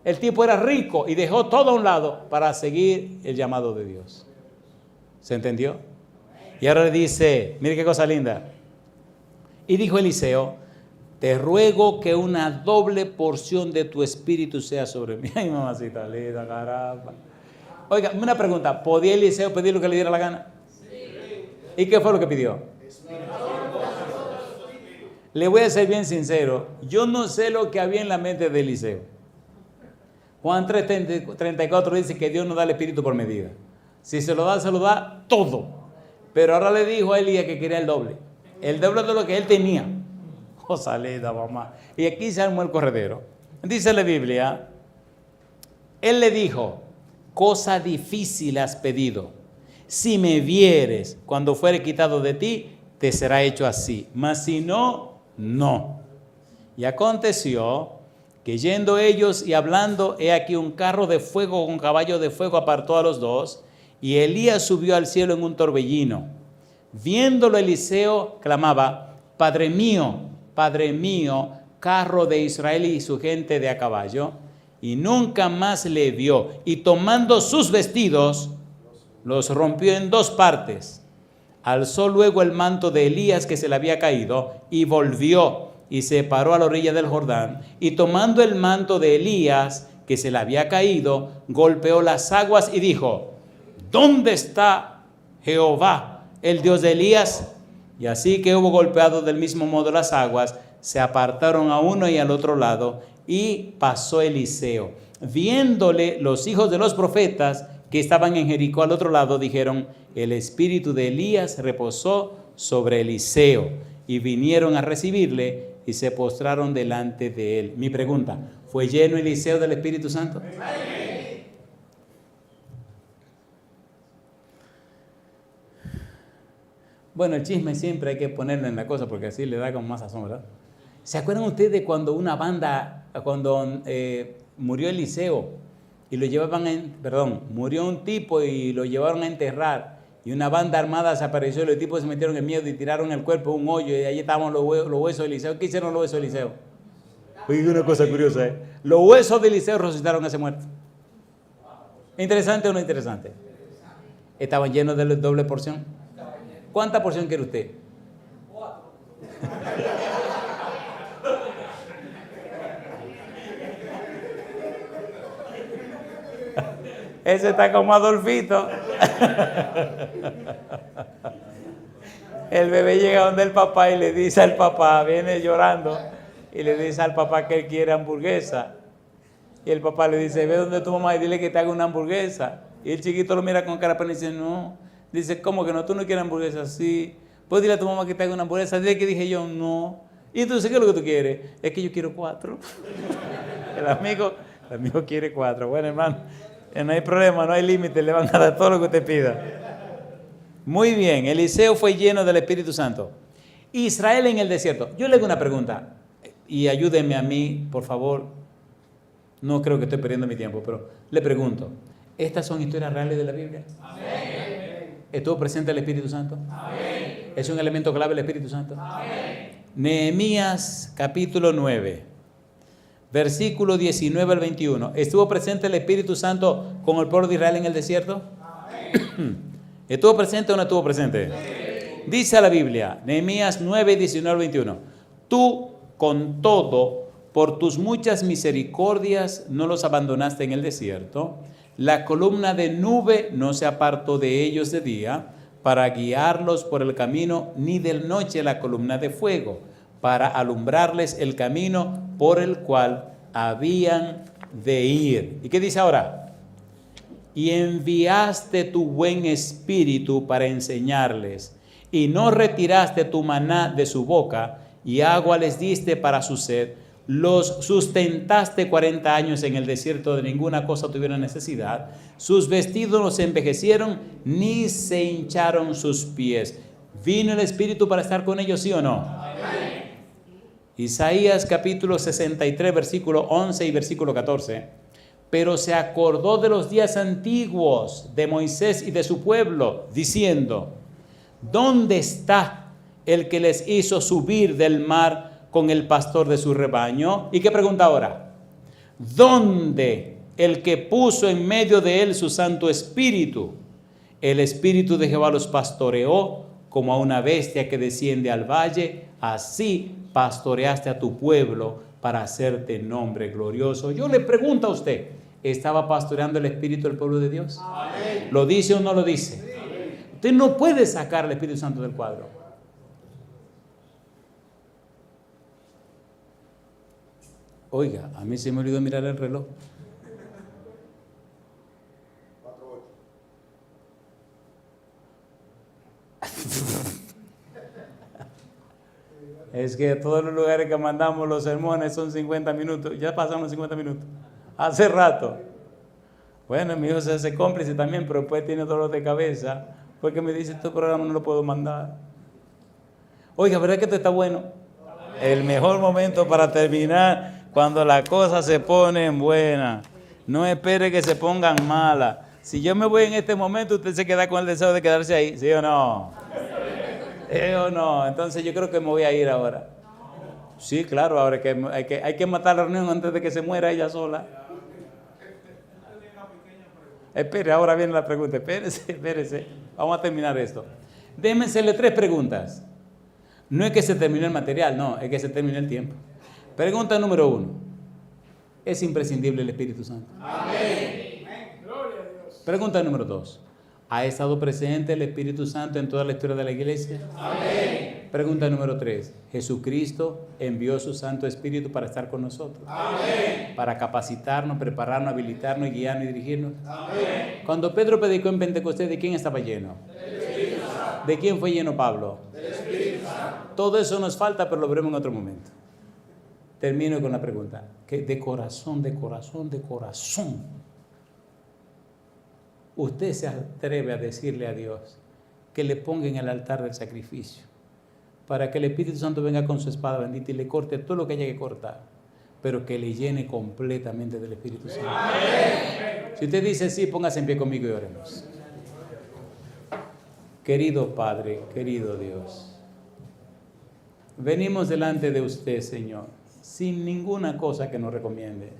El tipo era rico y dejó todo a un lado para seguir el llamado de Dios. ¿Se entendió? Y ahora le dice, mire qué cosa linda. Y dijo Eliseo, te ruego que una doble porción de tu espíritu sea sobre mí. Ay, mamacita linda, caramba. Oiga, una pregunta, ¿podía Eliseo pedir lo que le diera la gana? Sí. ¿Y qué fue lo que pidió? Le voy a ser bien sincero, yo no sé lo que había en la mente de Eliseo. Juan 3:34 dice que Dios no da el espíritu por medida. Si se lo da todo. Pero ahora le dijo a Elías que quería el doble de lo que él tenía. Cosa linda, mamá. Y aquí se armó el corredero. Dice la Biblia, él le dijo, cosa difícil has pedido. Si me vieres cuando fuere quitado de ti, te será hecho así. Mas si no, no. Y aconteció que yendo ellos y hablando, he aquí un carro de fuego con caballo de fuego apartó a los dos, y Elías subió al cielo en un torbellino. Viéndolo Eliseo, clamaba: Padre mío, carro de Israel y su gente de a caballo. Y nunca más le vio. Y tomando sus vestidos, los rompió en dos partes. Alzó luego el manto de Elías que se le había caído y volvió y se paró a la orilla del Jordán. Y tomando el manto de Elías que se le había caído, golpeó las aguas y dijo: ¿Dónde está Jehová, el Dios de Elías? Y así que hubo golpeado del mismo modo las aguas, se apartaron a uno y al otro lado, y pasó Eliseo. Viéndole los hijos de los profetas que estaban en Jericó al otro lado, dijeron: el espíritu de Elías reposó sobre Eliseo. Y vinieron a recibirle y se postraron delante de él. Mi pregunta: ¿fue lleno Eliseo del Espíritu Santo? Bueno, el chisme siempre hay que ponerlo en la cosa porque así le da como más sazón, ¿verdad? ¿Se acuerdan ustedes de cuando una banda, murió Eliseo y lo llevaban, murió un tipo y lo llevaron a enterrar, y una banda armada se apareció y los tipos se metieron en miedo y tiraron el cuerpo en un hoyo, y allí estaban los huesos de Eliseo? ¿Qué hicieron los huesos de Eliseo? Oye, una cosa curiosa, ¿eh? Los huesos de Eliseo resucitaron a ese muerto. ¿Interesante o no interesante? Estaban llenos de doble porción. ¿Cuánta porción quiere usted? 4. Ese está como Adolfito. El bebé llega donde el papá y le dice al papá, viene llorando, y le dice al papá que él quiere hamburguesa. Y el papá le dice: ve donde tu mamá y dile que te haga una hamburguesa. Y el chiquito lo mira con cara pena y dice: no. Dice: ¿cómo que no? ¿Tú no quieres hamburguesa? Sí. Pues dile a tu mamá que te haga una hamburguesa. Dile que dije yo: no. Y entonces, ¿qué es lo que tú quieres? Es que yo quiero 4. El amigo quiere 4. Bueno, hermano, no hay problema, no hay límite, le van a dar todo lo que usted pida. Muy bien, Eliseo fue lleno del Espíritu Santo. Israel en el desierto. Yo le hago una pregunta, y ayúdenme a mí, por favor. No creo que estoy perdiendo mi tiempo, pero le pregunto: ¿estas son historias reales de la Biblia? Amén. ¿Estuvo presente el Espíritu Santo? Amén. ¿Es un elemento clave el Espíritu Santo? Amén. Nehemías capítulo 9, versículo 19 al 21. ¿Estuvo presente el Espíritu Santo con el pueblo de Israel en el desierto? Amén. ¿Estuvo presente o no estuvo presente? Amén. Dice la Biblia, Nehemías 9, 19 al 21. Tú, con todo, por tus muchas misericordias, no los abandonaste en el desierto. La columna de nube no se apartó de ellos de día para guiarlos por el camino, ni de noche la columna de fuego para alumbrarles el camino por el cual habían de ir. ¿Y qué dice ahora? Y enviaste tu buen espíritu para enseñarles, y no retiraste tu maná de su boca, y agua les diste para su sed. Los sustentaste 40 años en el desierto, de ninguna cosa tuvieron necesidad. Sus vestidos no se envejecieron, ni se hincharon sus pies. ¿Vino el Espíritu para estar con ellos, sí o no? Amén. Isaías capítulo 63, versículo 11 y versículo 14. Pero se acordó de los días antiguos de Moisés y de su pueblo, diciendo: ¿dónde está el que les hizo subir del mar con el pastor de su rebaño? ¿Y qué pregunta ahora? ¿Dónde el que puso en medio de él su Santo Espíritu? El Espíritu de Jehová los pastoreó como a una bestia que desciende al valle. Así pastoreaste a tu pueblo para hacerte nombre glorioso. Yo le pregunto a usted, ¿estaba pastoreando el Espíritu del pueblo de Dios? Amén. ¿Lo dice o no lo dice? Amén. Usted no puede sacar al Espíritu Santo del cuadro. Oiga, a mí se me olvidó mirar el reloj. 4:08. Es que todos los lugares que mandamos los sermones son 50 minutos. Ya pasamos 50 minutos. Hace rato. Bueno, mi hijo se hace cómplice también, pero después tiene dolor de cabeza. Porque me dice, este programa no lo puedo mandar. Oiga, ¿verdad que esto está bueno? El mejor momento para terminar, cuando las cosas se ponen buenas. No espere que se pongan malas. Si yo me voy en este momento, usted se queda con el deseo de quedarse ahí, ¿sí o no? ¿Sí o no? Entonces yo creo que me voy a ir ahora. Sí, claro, ahora hay que matar la reunión antes de que se muera ella sola. Espere, ahora viene la pregunta. Espérese. Vamos a terminar esto. Déjenme hacerle 3 preguntas. No es que se termine el material, no, es que se termine el tiempo. Pregunta número 1. ¿Es imprescindible el Espíritu Santo? Amén. Pregunta número 2. ¿Ha estado presente el Espíritu Santo en toda la historia de la iglesia? Amén. Pregunta número 3. ¿Jesucristo envió su Santo Espíritu para estar con nosotros? Amén. Para capacitarnos, prepararnos, habilitarnos, guiarnos y dirigirnos. Amén. Cuando Pedro predicó en Pentecostés, ¿de quién estaba lleno? Del Espíritu Santo. ¿De quién fue lleno Pablo? Del Espíritu Santo. Todo eso nos falta, pero lo veremos en otro momento. Termino con la pregunta. Que de corazón, usted se atreve a decirle a Dios que le ponga en el altar del sacrificio para que el Espíritu Santo venga con su espada bendita y le corte todo lo que haya que cortar, pero que le llene completamente del Espíritu Santo. Amén. Si usted dice sí, póngase en pie conmigo y oremos. Querido Padre, querido Dios, venimos delante de usted, Señor, sin ninguna cosa que nos recomiende.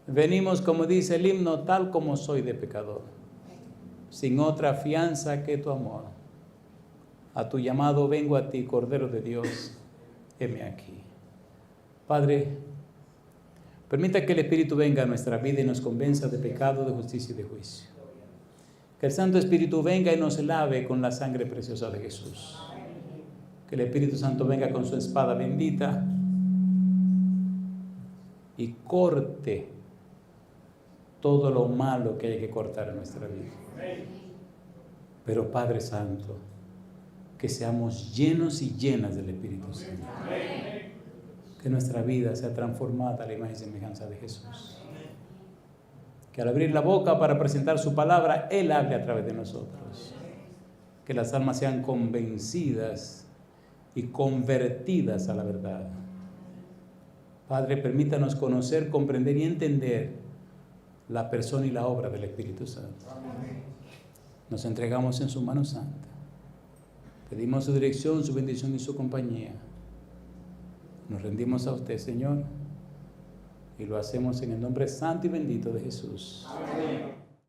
Venimos, como dice el himno, tal como soy de pecador, sin otra fianza que tu amor. A tu llamado vengo a ti, Cordero de Dios, heme aquí. Padre, permita que el Espíritu venga a nuestra vida y nos convenza de pecado, de justicia y de juicio. Que el Santo Espíritu venga y nos lave con la sangre preciosa de Jesús. Que el Espíritu Santo venga con su espada bendita y corte todo lo malo que hay que cortar en nuestra vida. Pero Padre Santo, que seamos llenos y llenas del Espíritu Santo. Que nuestra vida sea transformada a la imagen y semejanza de Jesús. Que al abrir la boca para presentar su palabra, Él hable a través de nosotros. Que las almas sean convencidas y convertidas a la verdad. Padre, permítanos conocer, comprender y entender la persona y la obra del Espíritu Santo. Nos entregamos en su mano santa. Pedimos su dirección, su bendición y su compañía. Nos rendimos a usted, Señor, y lo hacemos en el nombre santo y bendito de Jesús. Amén.